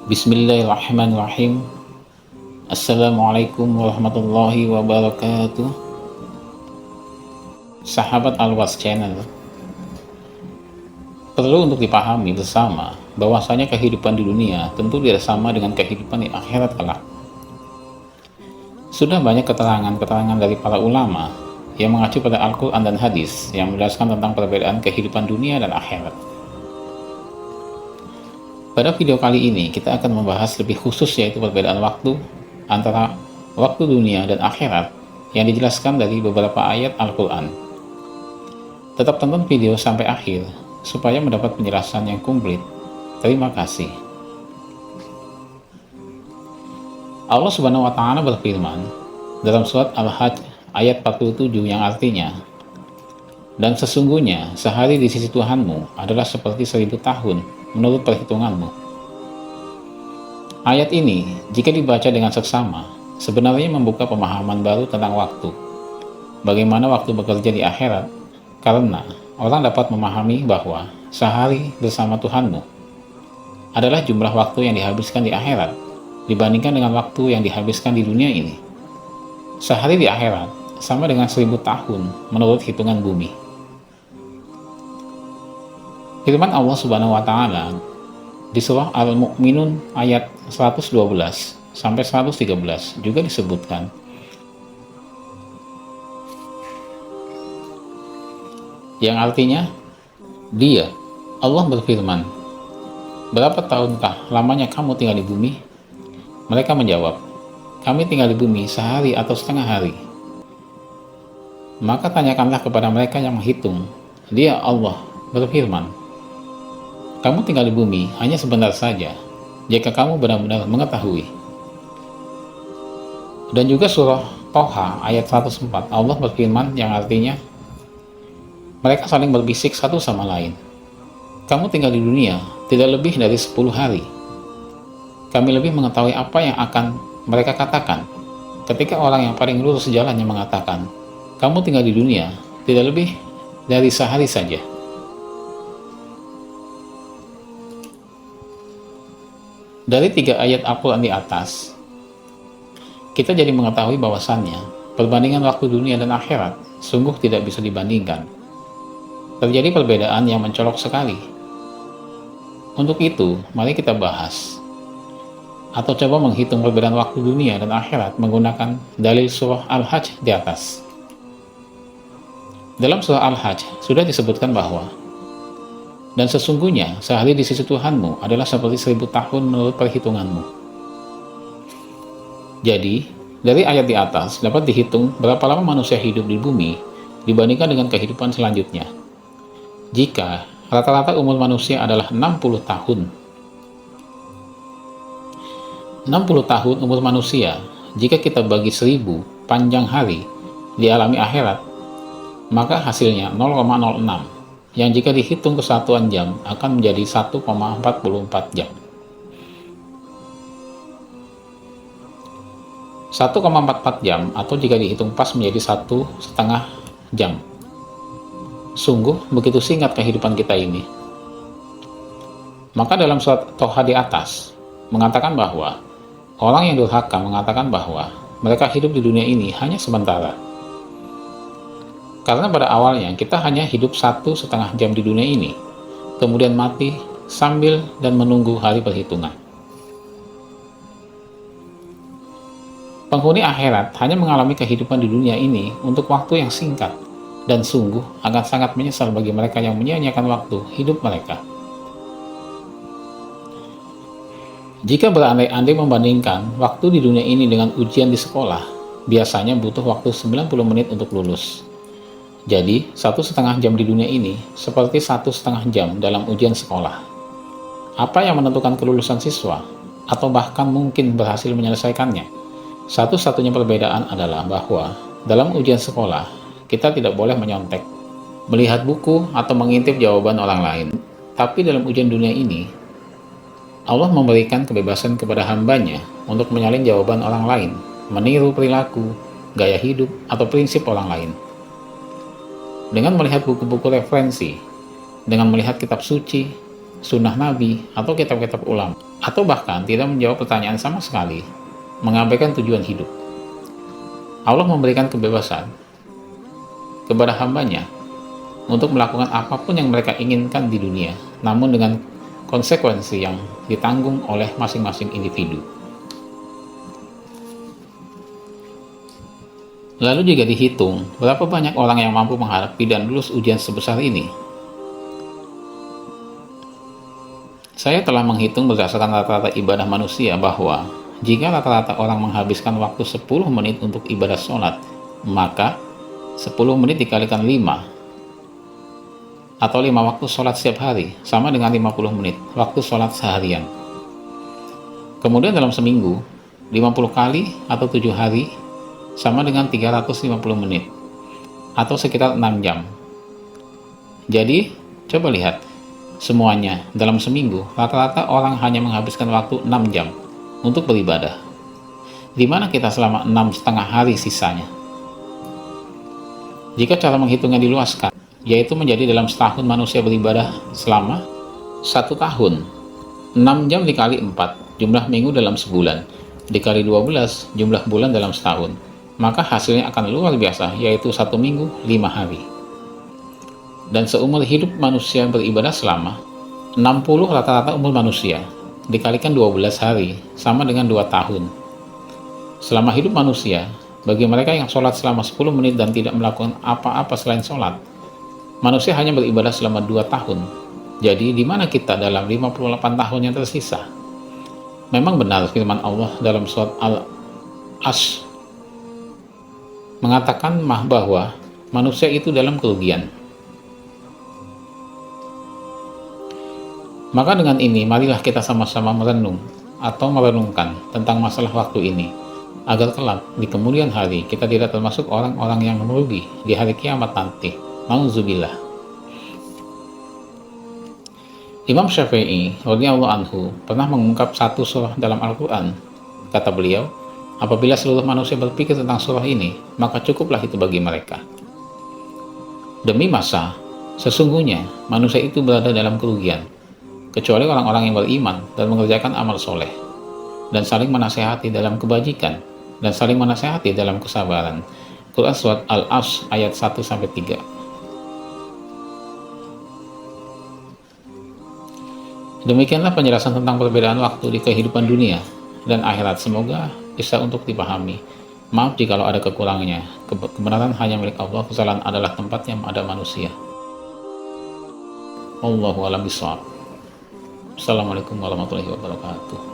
Bismillahirrahmanirrahim. Assalamualaikum warahmatullahi wabarakatuh. Sahabat Alwas Channel, perlu untuk dipahami bersama bahwasanya kehidupan di dunia tentu tidak sama dengan kehidupan di akhirat kelak. Sudah banyak keterangan-keterangan dari para ulama yang mengacu pada Al-Quran dan hadis yang menjelaskan tentang perbedaan kehidupan dunia dan akhirat. Pada video kali ini kita akan membahas lebih khusus, yaitu perbedaan waktu antara waktu dunia dan akhirat yang dijelaskan dari beberapa ayat Al-Quran. Tetap tonton video sampai akhir supaya mendapat penjelasan yang komplit. Terima kasih. Allah Subhanahu wa Ta'ala berfirman dalam surat Al-Hajj ayat 47 yang artinya, "Dan sesungguhnya sehari di sisi Tuhanmu adalah seperti 1000 tahun menurut perhitunganmu." Ayat ini, jika dibaca dengan seksama, sebenarnya membuka pemahaman baru tentang waktu. Bagaimana waktu bekerja di akhirat, karena orang dapat memahami bahwa sehari bersama Tuhanmu adalah jumlah waktu yang dihabiskan di akhirat dibandingkan dengan waktu yang dihabiskan di dunia ini. Sehari di akhirat sama dengan 1000 tahun menurut hitungan bumi. Firman Allah Subhanahu wa Ta'ala di surah Al-Mu'minun ayat 112 sampai 113 juga disebutkan, yang artinya, Dia, Allah berfirman, "Berapa tahunkah lamanya kamu tinggal di bumi?" Mereka menjawab, "Kami tinggal di bumi sehari atau setengah hari." Maka tanyakanlah kepada mereka yang menghitung. Dia, Allah, berfirman, "Kamu tinggal di bumi hanya sebentar saja, jika kamu benar-benar mengetahui." Dan juga surah Toha ayat 104, Allah berfirman yang artinya, mereka saling berbisik satu sama lain, "Kamu tinggal di dunia tidak lebih dari 10 hari. Kami lebih mengetahui apa yang akan mereka katakan." Ketika orang yang paling lurus jalannya mengatakan, "Kamu tinggal di dunia tidak lebih dari sehari saja." Dari 3 ayat Al-Quran di atas, kita jadi mengetahui bahwasannya perbandingan waktu dunia dan akhirat sungguh tidak bisa dibandingkan. Terjadi perbedaan yang mencolok sekali. Untuk itu, mari kita bahas atau coba menghitung perbedaan waktu dunia dan akhirat menggunakan dalil surah Al-Hajj di atas. Dalam surah Al-Hajj sudah disebutkan bahwa, "Dan sesungguhnya sehari di sisi Tuhanmu adalah seperti 1000 tahun menurut perhitunganmu." Jadi, dari ayat di atas dapat dihitung berapa lama manusia hidup di bumi dibandingkan dengan kehidupan selanjutnya. Jika rata-rata umur manusia adalah 60 tahun. 60 tahun umur manusia, jika kita bagi 1000 panjang hari di alami akhirat, maka hasilnya 0,06. yang jika dihitung kesatuan jam akan menjadi 1,44 jam. 1,44 jam atau jika dihitung pas menjadi 1,5 jam. Sungguh begitu singkat kehidupan kita ini. Maka dalam surat Toha di atas mengatakan bahwa orang yang durhaka mengatakan bahwa mereka hidup di dunia ini hanya sementara. Karena pada awalnya kita hanya hidup 1,5 jam di dunia ini, kemudian mati sambil dan menunggu hari perhitungan. Penghuni akhirat hanya mengalami kehidupan di dunia ini untuk waktu yang singkat, dan sungguh akan sangat menyesal bagi mereka yang menyia-nyiakan waktu hidup mereka. Jika berandai-andai membandingkan waktu di dunia ini dengan ujian di sekolah, biasanya butuh waktu 90 menit untuk lulus. Jadi, 1,5 jam di dunia ini seperti 1,5 jam dalam ujian sekolah. Apa yang menentukan kelulusan siswa, atau bahkan mungkin berhasil menyelesaikannya? Satu-satunya perbedaan adalah bahwa dalam ujian sekolah, kita tidak boleh menyontek, melihat buku, atau mengintip jawaban orang lain. Tapi dalam ujian dunia ini, Allah memberikan kebebasan kepada hambanya untuk menyalin jawaban orang lain, meniru perilaku, gaya hidup, atau prinsip orang lain. Dengan melihat buku-buku referensi, dengan melihat kitab suci, sunnah Nabi, atau kitab-kitab ulama, atau bahkan tidak menjawab pertanyaan sama sekali, mengabaikan tujuan hidup. Allah memberikan kebebasan kepada hambanya untuk melakukan apapun yang mereka inginkan di dunia, namun dengan konsekuensi yang ditanggung oleh masing-masing individu. Lalu juga dihitung berapa banyak orang yang mampu menghadapi dan lulus ujian sebesar ini. Saya telah menghitung berdasarkan rata-rata ibadah manusia bahwa jika rata-rata orang menghabiskan waktu 10 menit untuk ibadah sholat, maka 10 menit dikalikan 5 atau 5 waktu sholat setiap hari sama dengan 50 menit waktu sholat seharian. Kemudian dalam seminggu, 50 kali atau 7 hari sama dengan 350 menit atau sekitar 6 jam. Jadi, coba lihat, semuanya dalam seminggu, rata-rata orang hanya menghabiskan waktu 6 jam untuk beribadah. Di mana kita selama 6,5 hari sisanya? Jika cara menghitungnya diluaskan, yaitu menjadi dalam setahun manusia beribadah selama 1 tahun. 6 jam dikali 4, jumlah minggu dalam sebulan, dikali 12, jumlah bulan dalam setahun. Maka hasilnya akan luar biasa, yaitu 1 minggu 5 hari. Dan seumur hidup manusia beribadah selama 60 rata-rata umur manusia, dikalikan 12 hari, sama dengan 2 tahun. Selama hidup manusia, bagi mereka yang sholat selama 10 menit dan tidak melakukan apa-apa selain sholat, manusia hanya beribadah selama 2 tahun. Jadi, di mana kita dalam 58 tahun yang tersisa? Memang benar firman Allah dalam surat Al-Asr mengatakan bahwa manusia itu dalam kerugian. Maka dengan ini, marilah kita sama-sama merenung atau merenungkan tentang masalah waktu ini, agar kelak di kemudian hari kita tidak termasuk orang-orang yang merugi di hari kiamat nanti. Nauzubillah. Imam Syafi'i radhiyallahu anhu pernah mengungkap satu surah dalam Al-Quran. Kata beliau, apabila seluruh manusia berpikir tentang surah ini, maka cukuplah itu bagi mereka. Demi masa, sesungguhnya manusia itu berada dalam kerugian, kecuali orang-orang yang beriman dan mengerjakan amal soleh, dan saling menasehati dalam kebajikan, dan saling menasehati dalam kesabaran. Quran Surat Al-Asr ayat 1-3. Demikianlah penjelasan tentang perbedaan waktu di kehidupan dunia dan akhirat. Semoga bisa untuk dipahami. Maaf jikalau ada kekurangannya. Kebenaran hanya milik Allah, kesalahan adalah tempatnya ada manusia. Wallahu a'lam bishawab. Assalamualaikum warahmatullahi wabarakatuh.